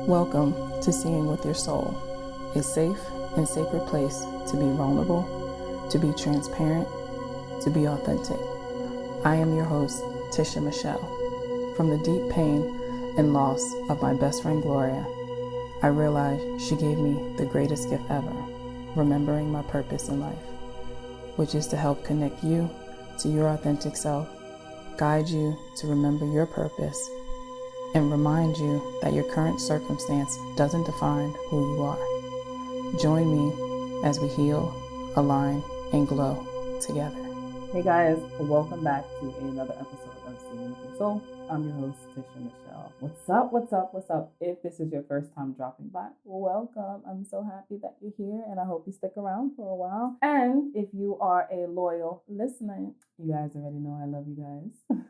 Welcome to Seeing with Your Soul, a safe and sacred place to be vulnerable, to be transparent, to be authentic. I am your host, Tisha Michelle. From the deep pain and loss of my best friend Gloria, I realized she gave me the greatest gift ever, remembering my purpose in life, which is to help connect you to your authentic self, guide you to remember your purpose, and remind you that your current circumstance doesn't define who you are. Join me as we heal, align, and glow together. Hey guys, welcome back to another episode of Seeing with Your Soul. I'm your host, Tisha Michelle. What's up, what's up, what's up? If this is your first time dropping by, welcome. I'm so happy that you're here and I hope you stick around for a while. And if you are a loyal listener, you guys already know I love you guys.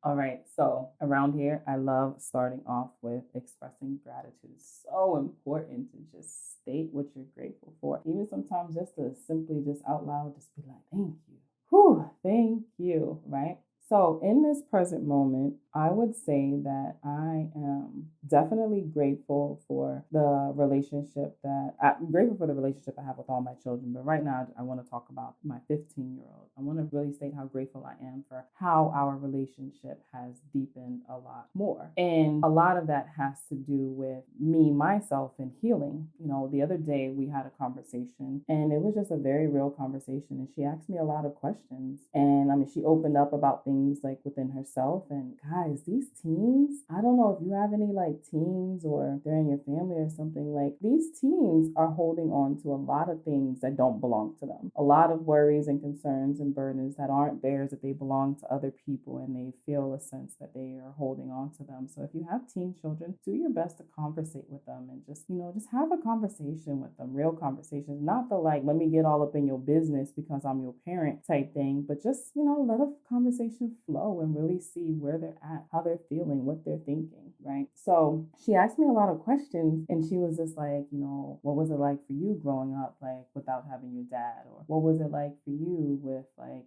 All right, so around here, I love starting off with expressing gratitude. So important to just state what you're grateful for. Even sometimes just to simply just out loud, just be like, thank you. Whew, thank you, right? So in this present moment, I would say that I am definitely grateful for the relationship I'm grateful for the relationship I have with all my children. But right now, I want to talk about my 15-year-old. I want to really state how grateful I am for how our relationship has deepened a lot more. And a lot of that has to do with me, myself, and healing. You know, the other day we had a conversation and it was just a very real conversation. And she asked me a lot of questions. And she opened up about things like within herself. And guys, these teens, I don't know if you have any like teens or they're in your family or something, like these teens are holding on to a lot of things that don't belong to them. A lot of worries and concerns and burdens that aren't theirs, that they belong to other people, and they feel a sense that they are holding on to them. So if you have teen children, do your best to conversate with them and just have a conversation with them, real conversations, not the like, let me get all up in your business because I'm your parent type thing, but just, let a conversation flow and really see where they're at, how they're feeling, what they're thinking, right? So she asked me a lot of questions and she was just like, what was it like for you growing up, like without having your dad? Or what was it like for you with like,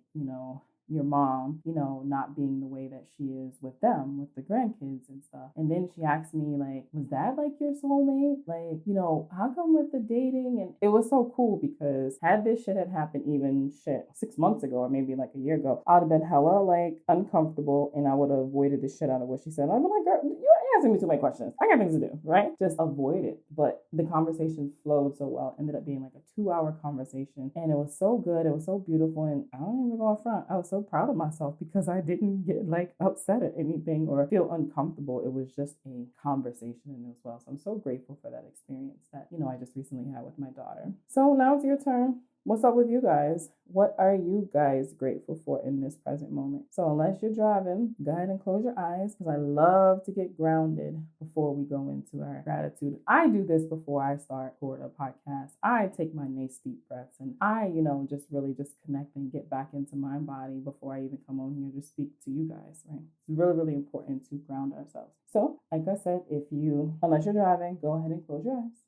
your mom, not being the way that she is with them, with the grandkids and stuff. And then she asked me like, was that like your soulmate? Like, how come with the dating? And it was so cool because had this shit had happened even 6 months ago or maybe like a year ago, I would have been hella like uncomfortable and I would have avoided the shit out of what she said. I'd be like, girl, you're asking me too many questions. I got things to do, right? Just avoid it. But the conversation flowed so well. It ended up being like a 2-hour conversation and it was so good. It was so beautiful. And I don't even go up front. I was so proud of myself because I didn't get like upset at anything or feel uncomfortable. It was just a conversation as well. So I'm so grateful for that experience that, I just recently had with my daughter. So now it's your turn. What's up with you guys? What are you guys grateful for in this present moment? So unless you're driving, go ahead and close your eyes because I love to get grounded before we go into our gratitude. I do this before I start for the podcast. I take my nice deep breaths and I, just really just connect and get back into my body before I even come on here to speak to you guys, right? It's really, really important to ground ourselves. So like I said, unless you're driving, go ahead and close your eyes.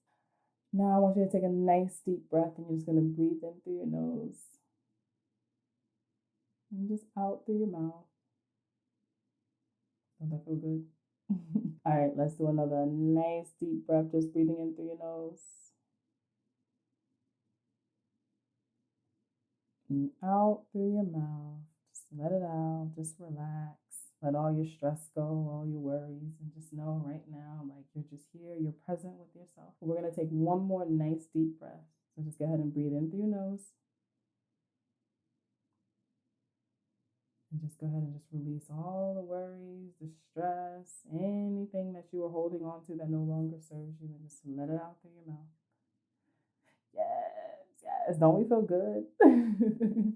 Now I want you to take a nice deep breath and you're just going to breathe in through your nose and just out through your mouth. Does that feel good? All right, let's do another nice deep breath, just breathing in through your nose and out through your mouth. Just let it out, just relax. Let all your stress go, all your worries, and just know right now, like you're just here, you're present with yourself. We're going to take one more nice deep breath. So just go ahead and breathe in through your nose. And just go ahead and just release all the worries, the stress, anything that you are holding on to that no longer serves you, and just let it out through your mouth. Yes. Don't we feel good?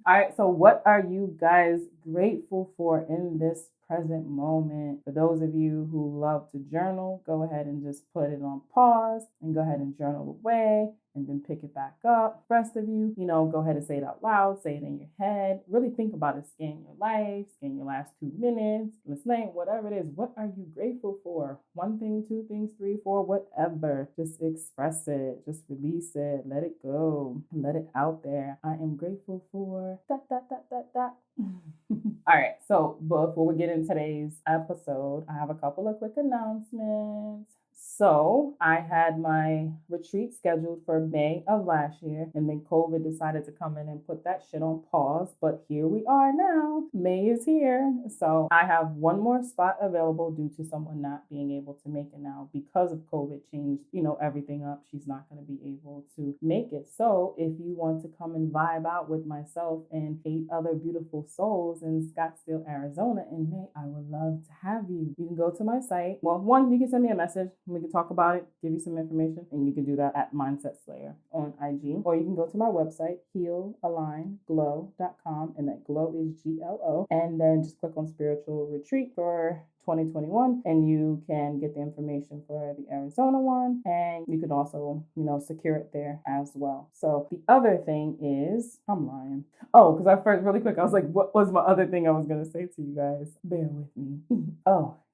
All right, so what are you guys grateful for in this present moment? For those of you who love to journal, go ahead and just put it on pause and go ahead and journal away and then pick it back up. The rest of you, go ahead and say it out loud, say it in your head. Really think about it. Scan your life, scan your last 2 minutes, listening, whatever it is. What are you grateful for? 1 thing, 2 things, 3, 4, whatever. Just express it. Just release it. Let it go. Let it out there. I am grateful for ... All right, so before we get into today's episode, I have a couple of quick announcements. So I had my retreat scheduled for May of last year, and then COVID decided to come in and put that shit on pause. But here we are now. May is here. So I have one more spot available due to someone not being able to make it now because of COVID changed, everything up. She's not going to be able to make it. So if you want to come and vibe out with myself and 8 other beautiful souls in Scottsdale, Arizona in May, I would love to have you. You can go to my site. Well, one, you can send me a message. We can talk about it, give you some information, and you can do that at Mindset Slayer on IG. Or you can go to my website, healaligneglow.com, and that glow is GLO, and then just click on Spiritual Retreat for 2021, and you can get the information for the Arizona one, and you can also, secure it there as well. So the other thing is, I'm lying. Oh, because I first, really quick, I was like, what was my other thing I was going to say to you guys? Bear with me.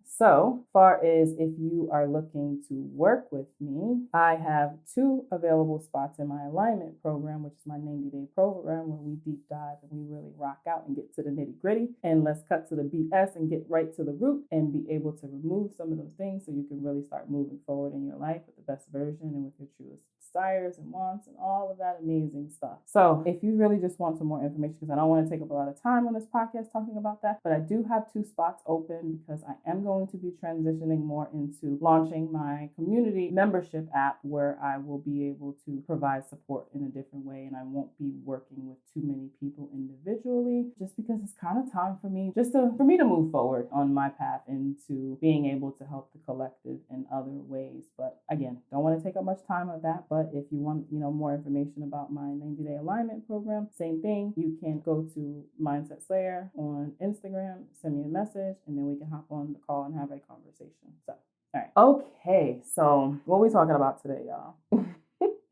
So far as if you are looking to work with me, I have 2 available spots in my alignment program, which is my 90-day program where we deep dive and we really rock out and get to the nitty gritty. And let's cut to the BS and get right to the root and be able to remove some of those things so you can really start moving forward in your life with the best version and with your truest desires and wants and all of that amazing stuff. So if you really just want some more information, because I don't want to take up a lot of time on this podcast talking about that, but I do have 2 spots open because I am going to be transitioning more into launching my community membership app where I will be able to provide support in a different way, and I won't be working with too many people individually, just because it's kind of time for me for me to move forward on my path into being able to help the collective in other ways. But again, don't want to take up much time of that. But if you want, more information about my 90-day alignment program, same thing. You can go to Mindset Slayer on Instagram, send me a message, and then we can hop on the call and have a conversation. So, all right. Okay, so what are we talking about today, y'all?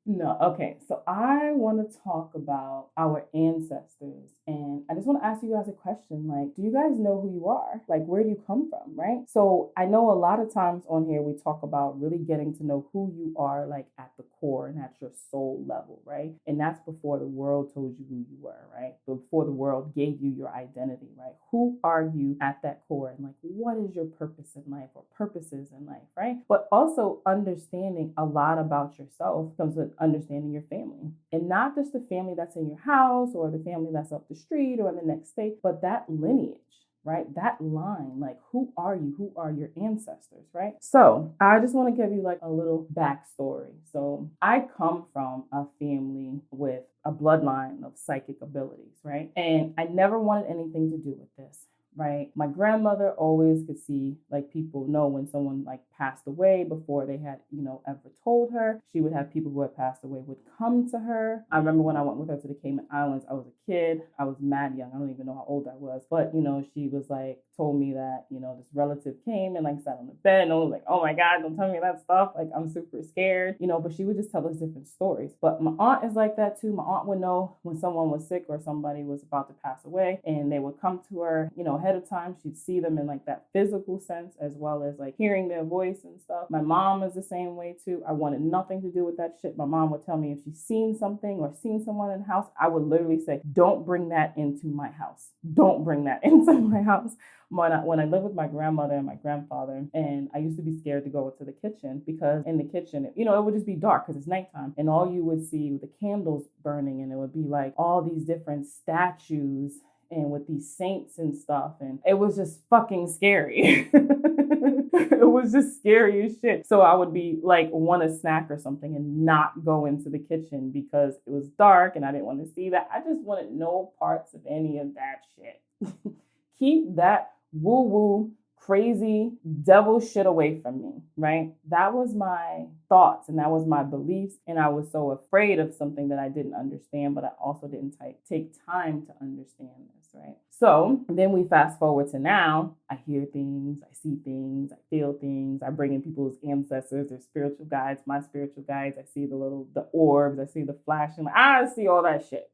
No, okay. So I want to talk about our ancestors, and I just want to ask you guys a question. Like, do you guys know who you are? Like, where do you come from, right? So I know a lot of times on here we talk about really getting to know who you are, like at the core and at your soul level, right? And that's before the world told you who you were, right? Before the world gave you your identity, right? Who are you at that core? And like, what is your purpose in life or purposes in life, right? But also understanding a lot about yourself comes with understanding your family, and not just the family that's in your house or the family that's up the street or in the next state, but that lineage, right? That line, like, who are you? Who are your ancestors, right? So I just want to give you like a little backstory. So I come from a family with a bloodline of psychic abilities, right? And I never wanted anything to do with this. Right. My grandmother always could see, like, people know when someone like passed away before they had, ever told her. She would have people who had passed away would come to her. I remember when I went with her to the Cayman Islands, I was a kid. I was mad young. I don't even know how old I was. But, she was like, told me that, this relative came and like sat on the bed, and I was like, oh my God, don't tell me that stuff. Like, I'm super scared, but she would just tell us different stories. But my aunt is like that too. My aunt would know when someone was sick or somebody was about to pass away, and they would come to her, ahead of time. She'd see them in like that physical sense, as well as like hearing their voice and stuff. My mom is the same way too. I wanted nothing to do with that shit. My mom would tell me if she's seen something or seen someone in the house, I would literally say, don't bring that into my house. Don't bring that into my house. When I lived with my grandmother and my grandfather, and I used to be scared to go into the kitchen, because in the kitchen, it would just be dark because it's nighttime, and all you would see with the candles burning, and it would be like all these different statues and with these saints and stuff, and it was just fucking scary. It was just scary as shit. So I would be like, want a snack or something and not go into the kitchen because it was dark and I didn't want to see that. I just wanted no parts of any of that shit. Keep that woo-woo, crazy devil shit away from me, right? That was my thoughts and that was my beliefs. And I was so afraid of something that I didn't understand, but I also didn't take time to understand this, right? So then we fast forward to now. I hear things, I see things, I feel things. I bring in people's ancestors, their spiritual guides, my spiritual guides. I see the orbs, I see the flashing. I see all that shit.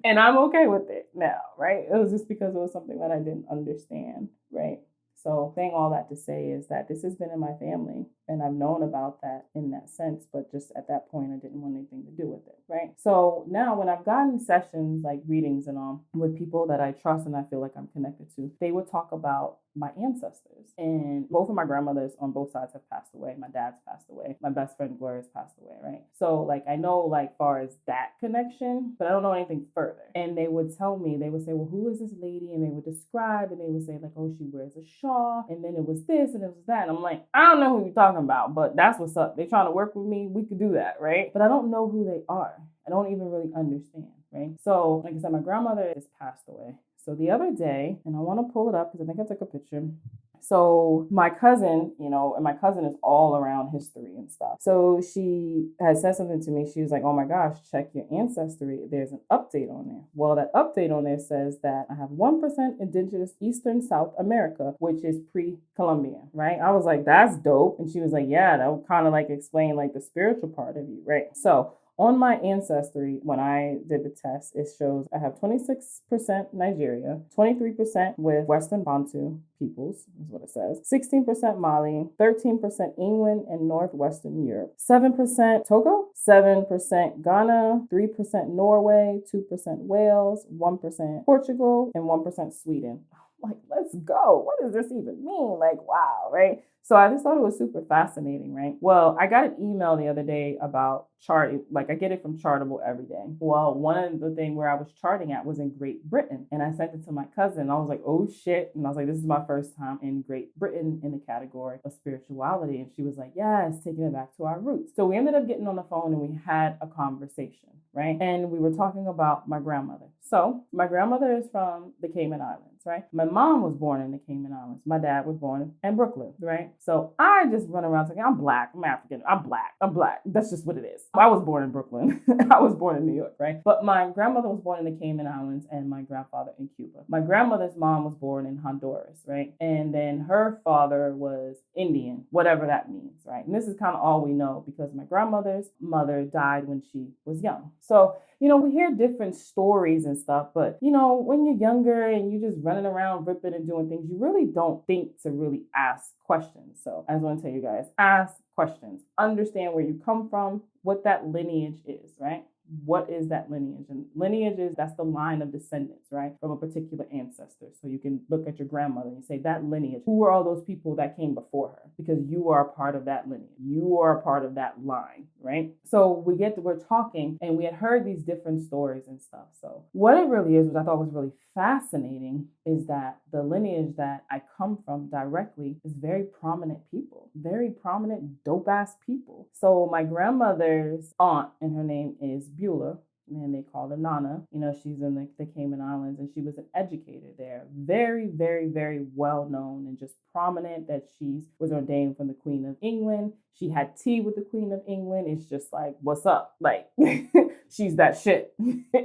And I'm okay with it now, right? It was just because it was something that I didn't understand, right? So saying all that to say is that this has been in my family and I've known about that in that sense, but just at that point, I didn't want anything to do with it, right? So now when I've gotten sessions like readings and all with people that I trust and I feel like I'm connected to, they would talk about my ancestors. And both of my grandmothers on both sides have passed away. My dad's passed away. My best friend Gloria's passed away, right? So like I know like far as that connection, but I don't know anything further. And they would tell me, they would say, well, who is this lady? And they would describe and they would say like, oh, she wears a shawl. And then it was this and it was that. And I'm like, I don't know who you're talking about, but that's what's up. They're trying to work with me. We could do that, right? But I don't know who they are. I don't even really understand, right? So like I said, my grandmother has passed away. So the other day, and I want to pull it up because I think I took a picture. So my cousin, and my cousin is all around history and stuff. So she had said something to me. She was like, oh my gosh, check your ancestry. There's an update on there. Well, that update on there says that I have 1% indigenous Eastern South America, which is pre-Columbian, right? I was like, that's dope. And she was like, yeah, that would kind of like explain like the spiritual part of you, right? So on my ancestry, when I did the test, it shows I have 26% Nigeria, 23% with Western Bantu peoples, is what it says, 16% Mali, 13% England and Northwestern Europe, 7% Togo, 7% Ghana, 3% Norway, 2% Wales, 1% Portugal, and 1% Sweden. Like, let's go. What does this even mean? Like, wow, right? So I just thought it was super fascinating, right? Well, I got an email the other day about charting. Like I get it from Chartable every day. Well, one of the things where I was charting at was in Great Britain. And I sent it to my cousin. I was like, oh shit. And I was like, this is my first time in Great Britain in the category of spirituality. And she was like, yes, taking it back to our roots. So we ended up getting on the phone and we had a conversation, right? And we were talking about my grandmother. So my grandmother is from the Cayman Islands, right? My mom was born in the Cayman Islands. My dad was born in Brooklyn, right? So I just run around saying, I'm black, I'm African, I'm black. That's just what it is. I was born in Brooklyn. I was born in New York, right? But my grandmother was born in the Cayman Islands and my grandfather in Cuba. My grandmother's mom was born in Honduras, right? And then her father was Indian, whatever that means, right? And this is kind of all we know because my grandmother's mother died when she was young. So, we hear different stories and stuff, but, when you're younger and you're just running around ripping and doing things, you really don't think to really ask questions. So I just want to tell you guys, ask questions, understand where you come from, what that lineage is, right? What is that lineage? And lineage is, that's the line of descendants, right? From a particular ancestor. So you can look at your grandmother and say that lineage, who were all those people that came before her? Because you are a part of that lineage. You are a part of that line, right? So we're talking and we had heard these different stories and stuff. So what it really is, which I thought was really fascinating, is that the lineage that I come from directly is very prominent people, very prominent, dope ass people. So my grandmother's aunt, and her name is Beulah, and they call her Nana. She's in the Cayman Islands and she was an educator there. Very, very, very well known and just prominent that she was ordained from the Queen of England. She had tea with the Queen of England. It's just like, what's up? Like, she's that shit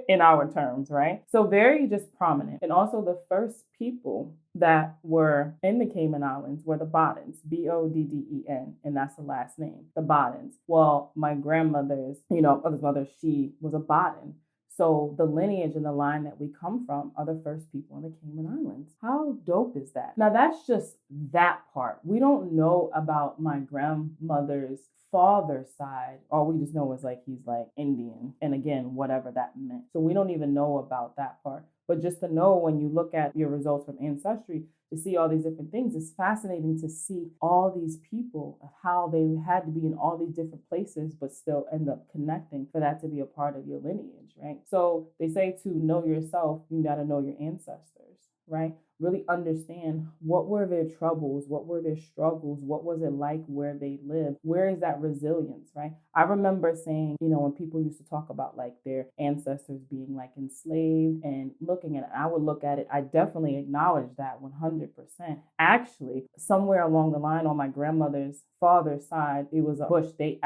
in our terms, right? So very just prominent. And also the first people that were in the Cayman Islands were the Boddens, Bodden, and that's the last name, the Boddens. Well, my grandmother's, mother's mother, she was a Bodden. So the lineage and the line that we come from are the first people in the Cayman Islands. How dope is that? Now that's just that part. We don't know about my grandmother's father's side. All we just know is like he's like Indian. And again, whatever that meant. So we don't even know about that part. But just to know when you look at your results from Ancestry, to see all these different things, it's fascinating to see all these people, how they had to be in all these different places, but still end up connecting for that to be a part of your lineage, right? So they say to know yourself, you got to know your ancestors, right? Really understand what were their troubles, what were their struggles, what was it like where they lived, where is that resilience, right? I remember saying, when people used to talk about like their ancestors being like enslaved and looking at it, I would look at it, I definitely acknowledge that 100%. Actually, somewhere along the line on my grandmother's father's side, it was a bush. The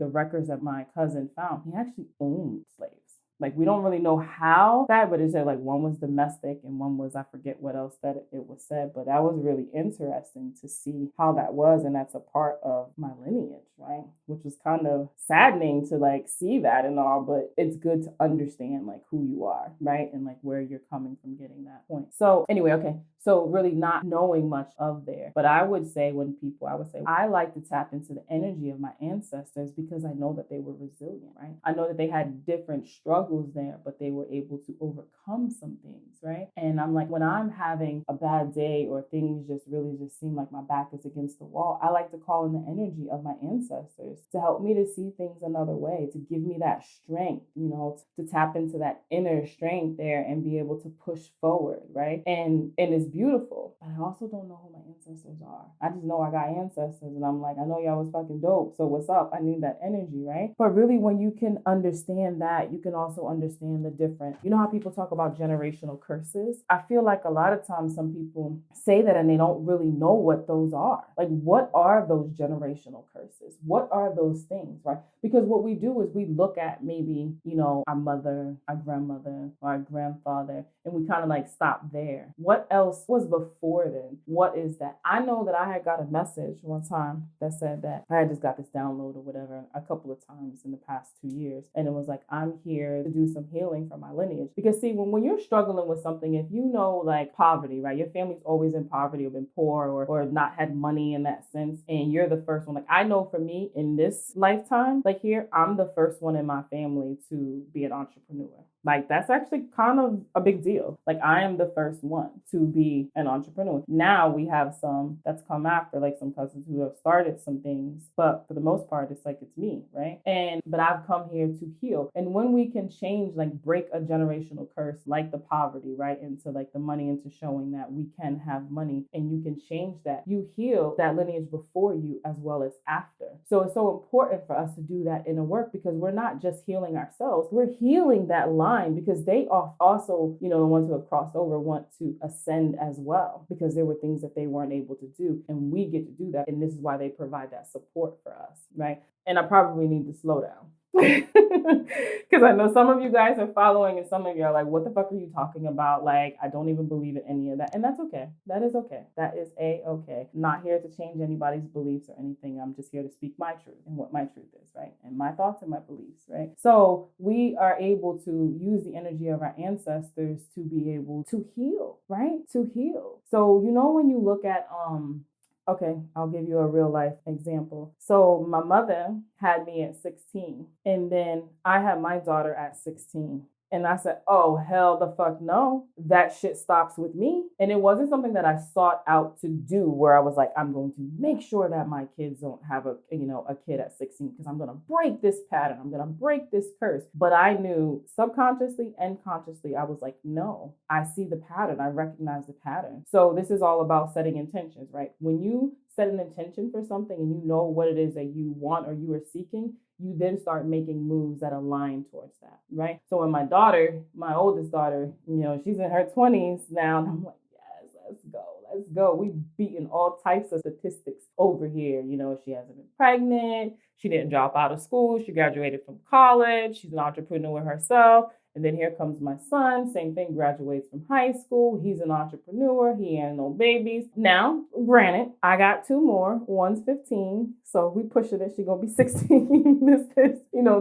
records that my cousin found, he actually owned slaves. Like, we don't really know how that, but it said like one was domestic and one was, I forget what else that it was said, but that was really interesting to see how that was. And that's a part of my lineage, right? Which was kind of saddening to like see that and all, but it's good to understand like who you are, right? And like where you're coming from getting that point. So anyway, okay. So really not knowing much of there. But I would say I like to tap into the energy of my ancestors because I know that they were resilient, right? I know that they had different struggles there, but they were able to overcome some things, right? And I'm like, when I'm having a bad day or things just really just seem like my back is against the wall, I like to call in the energy of my ancestors to help me to see things another way, to give me that strength, to tap into that inner strength there and be able to push forward, right? And it's beautiful. But I also don't know who my ancestors are. I just know I got ancestors and I'm like, I know y'all was fucking dope. So what's up? I need that energy, right? But really, when you can understand that, you can also understand the different, you know how people talk about generational curses? I feel like a lot of times some people say that and they don't really know what those are. Like, what are those generational curses? What are those things, right? Because what we do is we look at maybe, our mother, our grandmother, or our grandfather, and we kind of like stop there. What else was before then? What is that? I know that I had got a message one time that said that I had just got this download or whatever a couple of times in the past 2 years. And it was like, I'm here to do some healing for my lineage. Because see, when you're struggling with something, if you know like poverty, right? Your family's always in poverty or been poor or not had money in that sense. And you're the first one. Like I know for me in this lifetime, like here, I'm the first one in my family to be an entrepreneur. Like that's actually kind of a big deal. Like I am the first one to be an entrepreneur. Now we have some that's come after, like some cousins who have started some things, but for the most part, it's like it's me, right? But I've come here to heal. And when we can change, like break a generational curse, like the poverty, right, into like the money, into showing that we can have money and you can change that, you heal that lineage before you as well as after. So it's so important for us to do that inner work because we're not just healing ourselves, we're healing that line because they also, the ones who have crossed over want to ascend as well because there were things that they weren't able to do. And we get to do that. And this is why they provide that support for us, right? And I probably need to slow down. Because I know some of you guys are following and some of you are like, what the fuck are you talking about? Like, I don't even believe in any of that. And that's okay. That is okay. That is a-okay. I'm not here to change anybody's beliefs or anything. I'm just here to speak my truth and what my truth is, right? And my thoughts and my beliefs, right? So we are able to use the energy of our ancestors to be able to heal, right? To heal. So, when you look at, okay, I'll give you a real life example. So my mother had me at 16 and then I had my daughter at 16. And I said, oh, hell the fuck no. That shit stops with me. And it wasn't something that I sought out to do where I was like, I'm going to make sure that my kids don't have a kid at 16 because I'm going to break this pattern. I'm going to break this curse. But I knew subconsciously and consciously, I was like, no, I see the pattern. I recognize the pattern. So this is all about setting intentions, right? When you set an intention for something and you know what it is that you want or you are seeking, you then start making moves that align towards that, right? So when my oldest daughter, she's in her 20s now, and I'm like, yes, let's go. We've beaten all types of statistics over here. She hasn't been pregnant. She didn't drop out of school. She graduated from college. She's an entrepreneur herself. And then here comes my son, same thing, graduates from high school. He's an entrepreneur. He ain't no babies. Now, granted, I got 2 more. One's 15. So we pushing it. She's going to be 16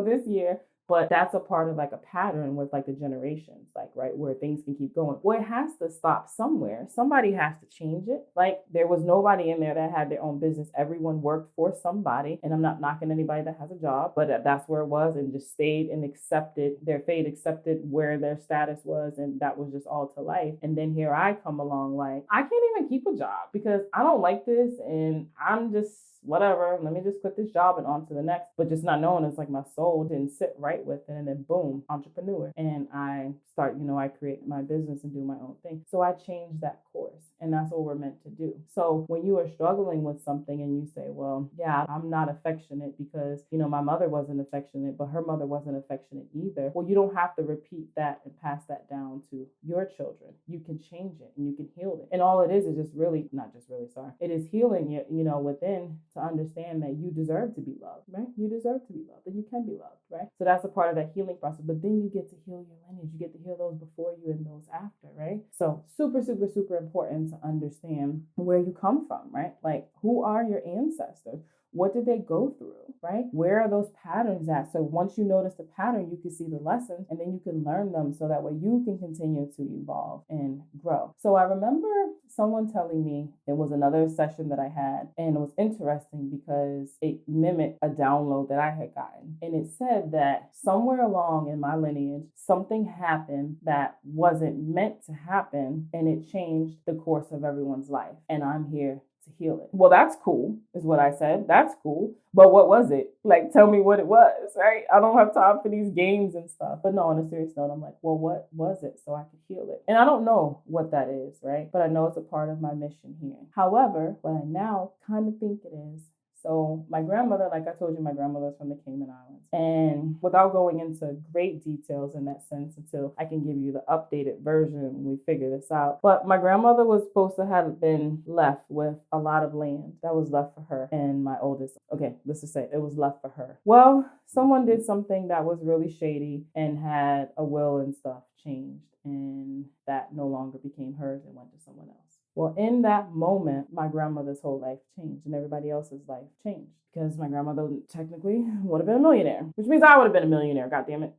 this year. But that's a part of like a pattern with like the generations, like, right, where things can keep going. Well, it has to stop somewhere. Somebody has to change it. Like there was nobody in there that had their own business. Everyone worked for somebody. And I'm not knocking anybody that has a job, but that's where it was and just stayed and accepted their fate, accepted where their status was. And that was just all to life. And then here I come along like, I can't even keep a job because I don't like this. And I'm just whatever, let me just quit this job and on to the next, but just not knowing it's like my soul didn't sit right with it. And then boom, entrepreneur. And I start, I create my business and do my own thing. So I changed that course and that's what we're meant to do. So when you are struggling with something and you say, well, yeah, I'm not affectionate because, my mother wasn't affectionate, but her mother wasn't affectionate either. Well, you don't have to repeat that and pass that down to your children. You can change it and you can heal it. And all it is just really, it is healing it, within to understand that you deserve to be loved, right? You deserve to be loved and you can be loved, right? So that's a part of that healing process. But then you get to heal your lineage. You get to heal those before you and those after, right? So super, super, super important to understand where you come from, right? Like, who are your ancestors? What did they go through, right? Where are those patterns at? So once you notice the pattern, you can see the lessons and then you can learn them so that way you can continue to evolve and grow. So I remember someone telling me, it was another session that I had, and it was interesting because it mimicked a download that I had gotten. And it said that somewhere along in my lineage, something happened that wasn't meant to happen, and it changed the course of everyone's life. And I'm here to heal it. Well, that's cool, is what I said. That's cool. But what was it? Like, tell me what it was, right? I don't have time for these games and stuff. But no, on a serious note, I'm like, well, what was it so I could heal it? And I don't know what that is, right? But I know it's a part of my mission here. However, what I now kind of think it is, so my grandmother, like I told you, my grandmother's from the Cayman Islands. And without going into great details in that sense until I can give you the updated version when we figure this out. But my grandmother was supposed to have been left with a lot of land that was left for her and my oldest. Okay, let's just say it was left for her. Well, someone did something that was really shady and had a will and stuff changed. And that no longer became hers and went to someone else. Well, in that moment, my grandmother's whole life changed and everybody else's life changed because my grandmother technically would have been a millionaire, which means I would have been a millionaire, goddammit.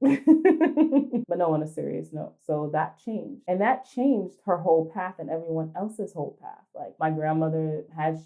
But no, on a serious note. So that changed. And that changed her whole path and everyone else's whole path. Like my grandmother, had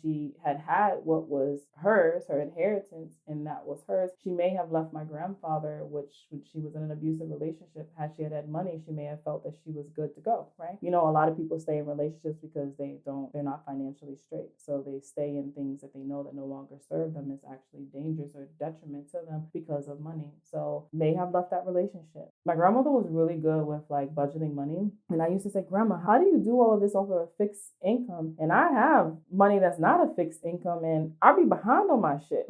what was hers, her inheritance, and that was hers, she may have left my grandfather, which when she was in an abusive relationship, had she had money, she may have felt that she was good to go, right? You know, a lot of people stay in relationships because they're not financially straight. So they stay in things that they know that no longer serve them, is actually dangerous or detriment to them because of money. So they have left that relationship. My grandmother was really good with like budgeting money. And I used to say, Grandma, how do you do all of this off of a fixed income? And I have money that's not a fixed income and I'll be behind on my shit.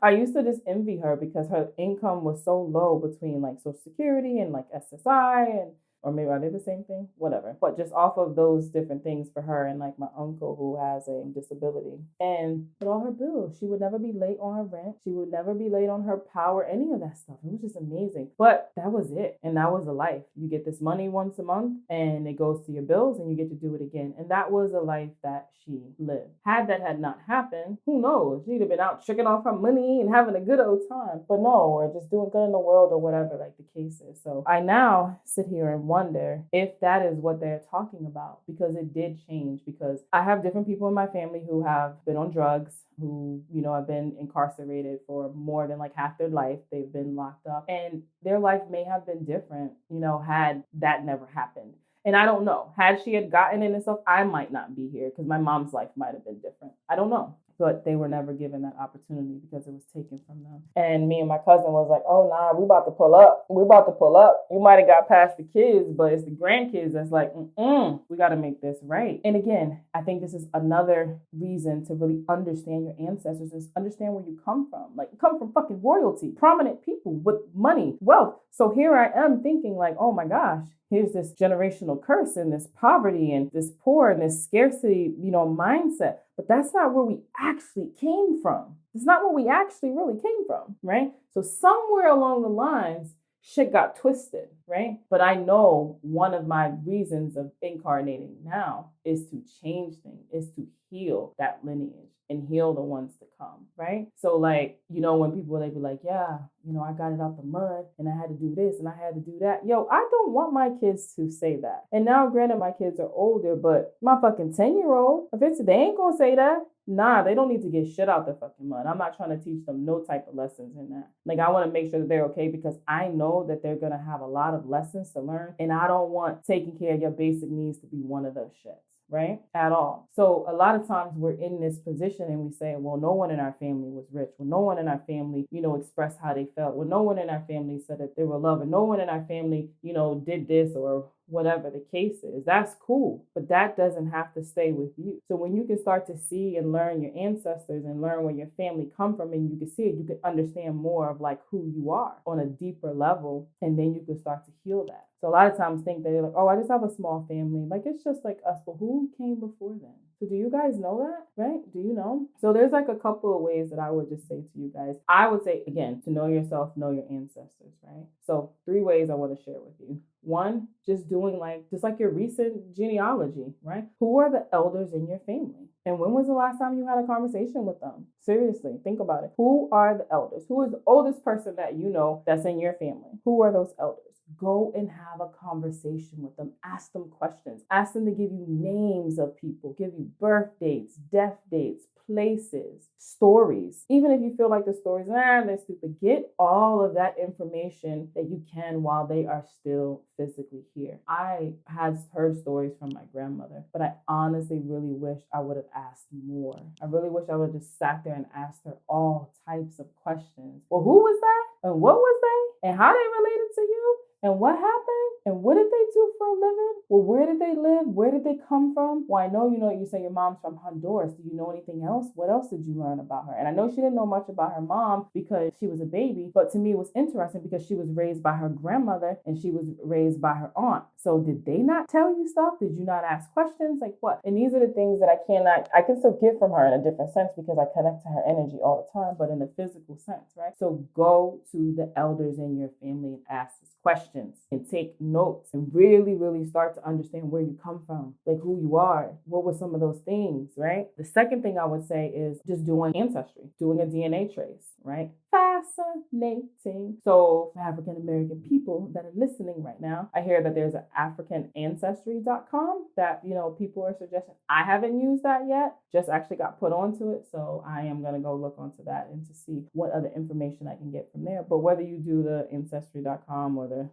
I used to just envy her because her income was so low between like Social Security and like SSI or maybe are they the same thing? Whatever. But just off of those different things for her and like my uncle who has a disability. And with all her bills, she would never be late on her rent. She would never be late on her power, any of that stuff. It was just amazing. But that was it. And that was the life. You get this money once a month and it goes to your bills and you get to do it again. And that was a life that she lived. Had that had not happened, who knows? She'd have been out tricking off her money and having a good old time. But no, or just doing good in the world or whatever like the case is. So I now sit here and wonder if that is what they're talking about, because it did change. Because I have different people in my family who have been on drugs, who, you know, have been incarcerated for more than like half their life. They've been locked up and their life may have been different, you know, had that never happened. And I don't know, had she had gotten into stuff, I might not be here because my mom's life might have been different. I don't know. But they were never given that opportunity because it was taken from them. And me and my cousin was like, oh, nah, we about to pull up. We about to pull up. You might have got past the kids, but it's the grandkids that's like, we got to make this right. And again, I think this is another reason to really understand your ancestors, is understand where you come from. Like, you come from fucking royalty, prominent people with money, wealth. So here I am thinking like, oh my gosh, here's this generational curse and this poverty and this poor and this scarcity, you know, mindset. But that's not where we actually came from. It's not where we actually really came from, right? So somewhere along the lines, shit got twisted, right? But I know one of my reasons of incarnating now is to change things, is to heal that lineage and heal the ones to come, right? So like, you know, when people, they be like, yeah, you know, I got it out the mud and I had to do this and I had to do that. Yo, I don't want my kids to say that. And now granted, my kids are older, but my fucking 10-year-old, they ain't gonna say that. Nah, they don't need to get shit out the fucking mud. I'm not trying to teach them no type of lessons in that. Like, I want to make sure that they're okay because I know that they're going to have a lot of lessons to learn. And I don't want taking care of your basic needs to be one of those shits. Right? At all. So a lot of times we're in this position and we say, well, no one in our family was rich. Well, no one in our family, you know, expressed how they felt. Well, no one in our family said that they were loved. And no one in our family, you know, did this or whatever the case is. That's cool. But that doesn't have to stay with you. So when you can start to see and learn your ancestors and learn where your family come from and you can see it, you can understand more of like who you are on a deeper level. And then you can start to heal that. So a lot of times think that they're like, oh, I just have a small family. Like, it's just like us. But who came before them? So do you guys know that, right? Do you know? So there's like a couple of ways that I would just say to you guys. I would say, again, to know yourself, know your ancestors, right? So 3 ways I want to share with you. One, just doing just like your recent genealogy, right? Who are the elders in your family? And when was the last time you had a conversation with them? Seriously, think about it. Who are the elders? Who is the oldest person that you know that's in your family? Who are those elders? Go and have a conversation with them. Ask them questions. Ask them to give you names of people, give you birth dates, death dates, places, stories. Even if you feel like the stories, they're stupid, get all of that information that you can while they are still physically here. I had heard stories from my grandmother, but I honestly really wish I would have asked more. I really wish I would have just sat there and asked her all types of questions. Well, who was that? And what was they? And how they related to you? And what happened? And what did they do for a living? Well, where did they live? Where did they come from? Well, I know you say your mom's from Honduras. Do you know anything else? What else did you learn about her? And I know she didn't know much about her mom because she was a baby, but to me it was interesting because she was raised by her grandmother and she was raised by her aunt. So did they not tell you stuff? Did you not ask questions? Like what? And these are the things that I can still get from her in a different sense because I connect to her energy all the time, but in a physical sense, right? So go to the elders in your family and ask questions and take notes and really, really start to understand where you come from, like who you are, what were some of those things, right? The second thing I would say is just doing ancestry, doing a DNA trace, right? Fascinating. So for African American people that are listening right now, I hear that there's an AfricanAncestry.com that, people are suggesting. I haven't used that yet, just actually got put onto it. So I am going to go look onto that and to see what other information I can get from there. But whether you do the Ancestry.com or the,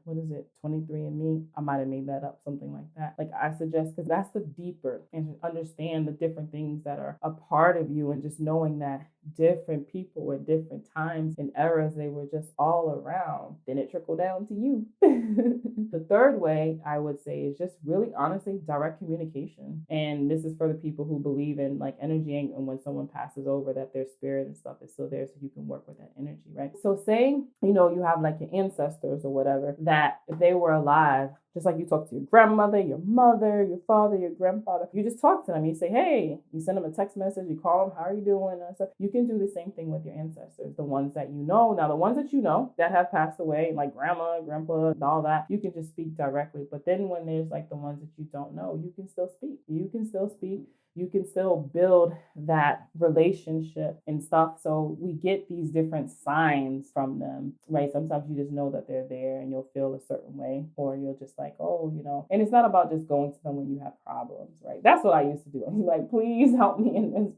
23andMe, I might have made that up, something like that. Like I suggest, because that's the deeper and understand the different things that are a part of you and just knowing that different people at different times and eras, they were just all around. Then it trickled down to you. The third way I would say is just really honestly direct communication. And this is for the people who believe in like energy and when someone passes over that their spirit and stuff is still there so you can work with that energy, right? So say, you have like your ancestors or whatever, that if they were alive, just like you talk to your grandmother, your mother, your father, your grandfather, you just talk to them. You say, hey, you send them a text message, you call them, how are you doing? So you can do the same thing with your ancestors, the ones that you know. Now, the ones that you know that have passed away, like grandma, grandpa, and all that, you can just speak directly. But then when there's like the ones that you don't know, you can still speak. You can still speak. You can still build that relationship and stuff. So we get these different signs from them, right? Sometimes you just know that they're there and you'll feel a certain way, or you'll just like, and it's not about just going to them when you have problems, right? That's what I used to do. I'm like, please help me in this,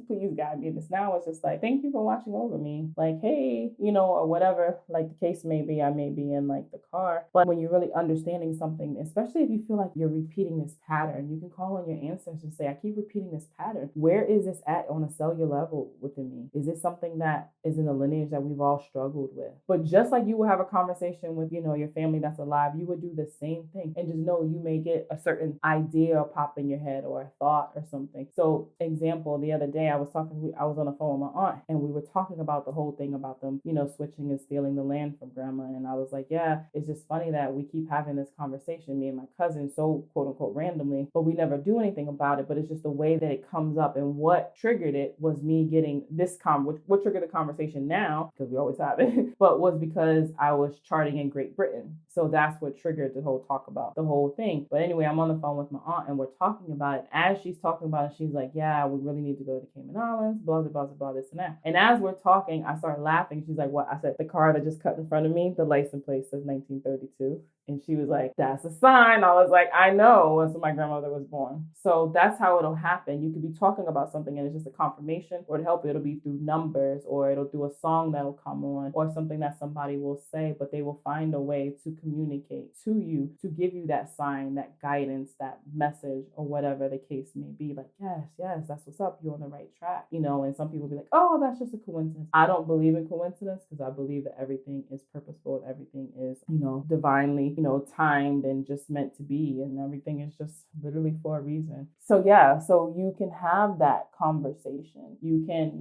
please guide me in this. Now it's just like, thank you for watching over me. Like, hey, or whatever, like the case may be, I may be in like the car. But when you're really understanding something, especially if you feel like you're repeating this pattern, you can call on your ancestors and say, I keep repeating this pattern. Where is this at on a cellular level within me? Is this something that is in the lineage that we've all struggled with? But just like you would have a conversation with, your family that's alive, you would do the same thing. And just know you may get a certain idea pop in your head or a thought or something. So example, the other day I was on the phone with my aunt and we were talking about the whole thing about them, switching and stealing the land from grandma. And I was like, yeah, it's just funny that we keep having this conversation, me and my cousin, so quote unquote randomly, but we never do anything about it. But it's just the way that it comes up. And what triggered it was me getting this what triggered the conversation now, because we always have it, but was because I was charting in Great Britain. So that's what triggered the whole talk about the whole thing. But anyway, I'm on the phone with my aunt and we're talking about it. As she's talking about it, she's like, yeah, we really need to go to the Cayman Islands, blah, blah, blah, blah, this and that. And as we're talking, I start laughing. She's like, what? I said, the car that just cut in front of me, the license plate says 1932. And she was like, that's a sign. I was like, I know, when my grandmother was born. So that's how it'll happen. You could be talking about something and it's just a confirmation, or to help you, it'll be through numbers, or it'll do a song that'll come on, or something that somebody will say, but they will find a way to communicate to you, to give you that sign, that guidance, that message, or whatever the case may be. Like, yes, that's what's up. You're on the right track. And some people be like, oh, that's just a coincidence. I don't believe in coincidence because I believe that everything is purposeful and everything is, divinely, timed and just meant to be, and everything is just literally for a reason. So so you can have that conversation. You can,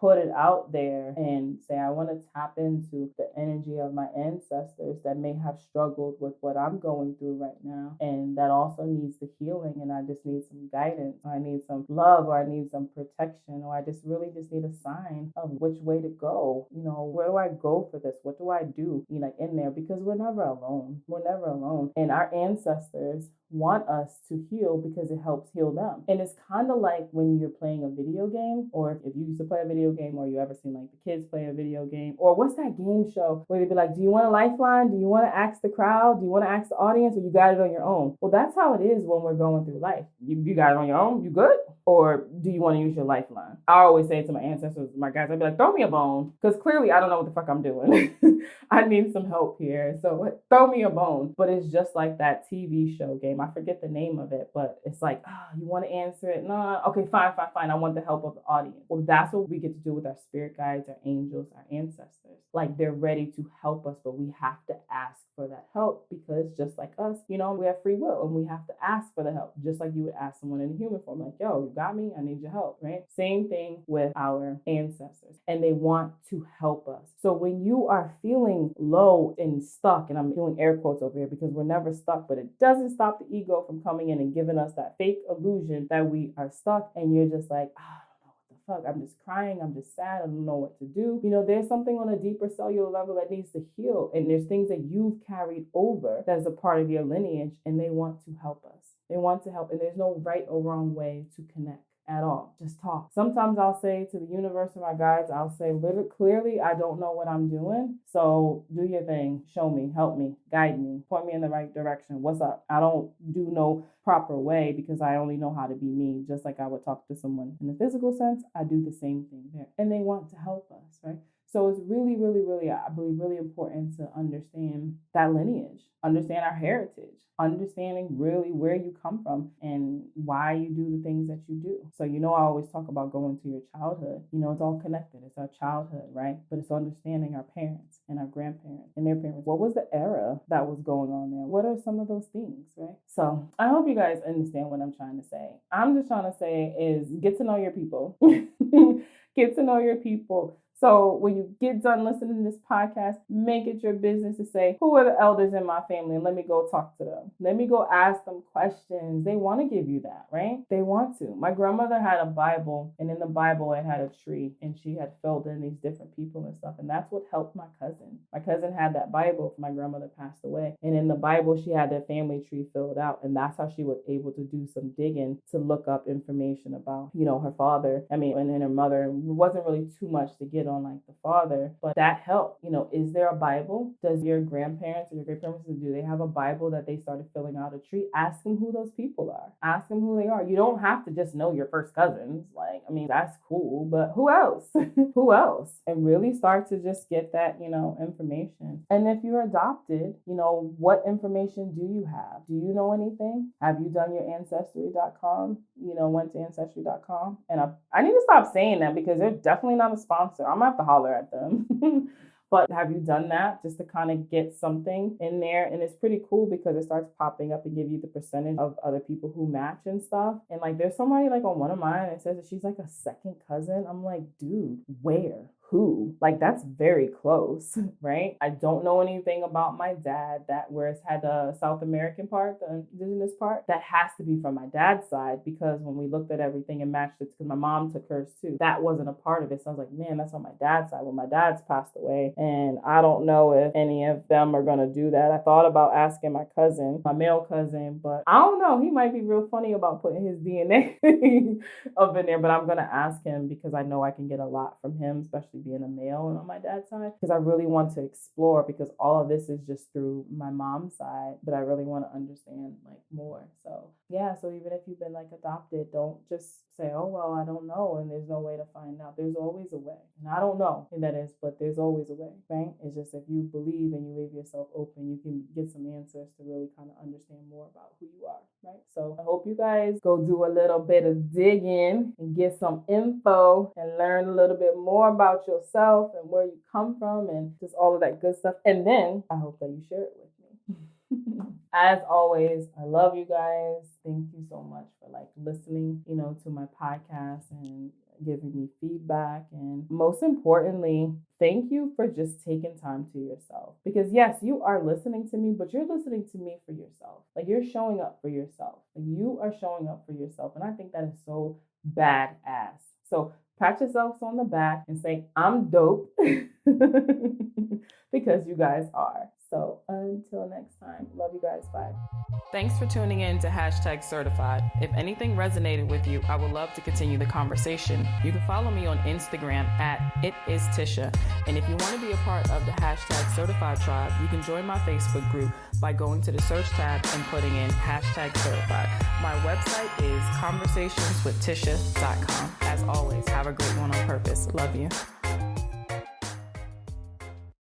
put it out there and say, I want to tap into the energy of my ancestors that may have struggled with what I'm going through right now, and that also needs the healing, and I just need some guidance, or I need some love, or I need some protection protection, or I just really just need a sign of which way to go. Where do I go for this? What do I do? Like in there, because we're never alone. We're never alone. And our ancestors want us to heal because it helps heal them. And it's kind of like when you're playing a video game, or if you used to play a video game, or you ever seen like the kids play a video game, or what's that game show where they'd be like, do you want a lifeline? Do you want to ask the crowd? Do you want to ask the audience, or you got it on your own? Well, that's how it is when we're going through life. You got it on your own? You good? Or do you want to use your lifeline? I always say to my ancestors, my guys, I'd be like, throw me a bone, because clearly I don't know what the fuck I'm doing. I need some help here. So throw me a bone. But it's just like that TV show game. I forget the name of it, but it's like, you want to answer it? No. Okay, fine. I want the help of the audience. Well, that's what we get to do with our spirit guides, our angels, our ancestors. Like, they're ready to help us, but we have to ask for that help, because just like us, we have free will, and we have to ask for the help, just like you would ask someone in a human form, like, yo, you got me? I need your help, right? Same thing with our ancestors, and they want to help us. So when you are feeling low and stuck, and I'm doing air quotes over here because we're never stuck, but it doesn't stop the ego from coming in and giving us that fake illusion that we are stuck, and you're just like, fuck, I'm just crying, I'm just sad, I don't know what to do. There's something on a deeper cellular level that needs to heal, and there's things that you've carried over that is a part of your lineage, and they want to help us. They want to help, and there's no right or wrong way to connect at all. Just talk. Sometimes I'll say to the universe and my guides, I'll say, clearly, I don't know what I'm doing. So do your thing. Show me, help me, guide me, point me in the right direction. What's up? I don't do no proper way, because I only know how to be me. Just like I would talk to someone in the physical sense, I do the same thing there. And they want to help us, right? So it's really, really, really, I believe, really important to understand that lineage, understand our heritage, understanding really where you come from and why you do the things that you do. So, I always talk about going to your childhood. It's all connected. It's our childhood, right? But it's understanding our parents and our grandparents and their parents. What was the era that was going on there? What are some of those things, right? So I hope you guys understand what I'm trying to say. I'm just trying to say is get to know your people. Get to know your people. So when you get done listening to this podcast, make it your business to say, who are the elders in my family? And let me go talk to them. Let me go ask them questions. They want to give you that, right? They want to. My grandmother had a Bible, and in the Bible, it had a tree, and she had filled in these different people and stuff. And that's what helped my cousin. My cousin had that Bible. My grandmother passed away. And in the Bible, she had their family tree filled out. And that's how she was able to do some digging to look up information about, her father. And her mother. It wasn't really too much to get on like the father, but that helped. Is there a Bible? Does your grandparents or your great-grandparents, do they have a Bible that they started filling out a tree? Ask them who those people are. Ask them who they are. You don't have to just know your first cousins. That's cool, but who else? Who else? And really start to just get that, information. And if you're adopted, what information do you have? Do you know anything? Have you done your ancestry.com? Went to ancestry.com? And I need to stop saying that, because they're definitely not a sponsor. I'm gonna have to holler at them. But have you done that just to kind of get something in there? And it's pretty cool because it starts popping up and give you the percentage of other people who match and stuff. And there's somebody on one of mine that says that she's a second cousin. I'm like, dude, where? Who? That's very close, right? I don't know anything about my dad, that where it's had the South American part, the indigenous part. That has to be from my dad's side, because when we looked at everything and matched it, because my mom took hers too, that wasn't a part of it. So I was like, man, that's on my dad's side. Well, my dad's passed away, and I don't know if any of them are going to do that. I thought about asking my cousin, my male cousin, but I don't know. He might be real funny about putting his DNA up in there, but I'm going to ask him, because I know I can get a lot from him, especially being a male and on my dad's side, because I really want to explore, because all of this is just through my mom's side, but I really want to understand more. So yeah, so even if you've been adopted, don't just say, oh, well, I don't know, and there's no way to find out. There's always a way. And I don't know who that is, but there's always a way, right? It's just if you believe and you leave yourself open, you can get some answers to really kind of understand more about who you are, right? So I hope you guys go do a little bit of digging and get some info and learn a little bit more about yourself and where you come from and just all of that good stuff. And then I hope that you share it with me. As always, I love you guys. Thank you so much for listening, to my podcast and giving me feedback. And most importantly, thank you for just taking time to yourself. Because yes, you are listening to me, but you're listening to me for yourself. You're showing up for yourself. You are showing up for yourself. And I think that is so badass. So pat yourselves on the back and say, I'm dope, because you guys are. So until next time, love you guys. Bye. Thanks for tuning in to #certified. If anything resonated with you, I would love to continue the conversation. You can follow me on Instagram at @itistisha. And if you want to be a part of the #certified tribe, you can join my Facebook group by going to the search tab and putting in #certified. My website is conversationswithtisha.com. As always, have a great one on purpose. Love you.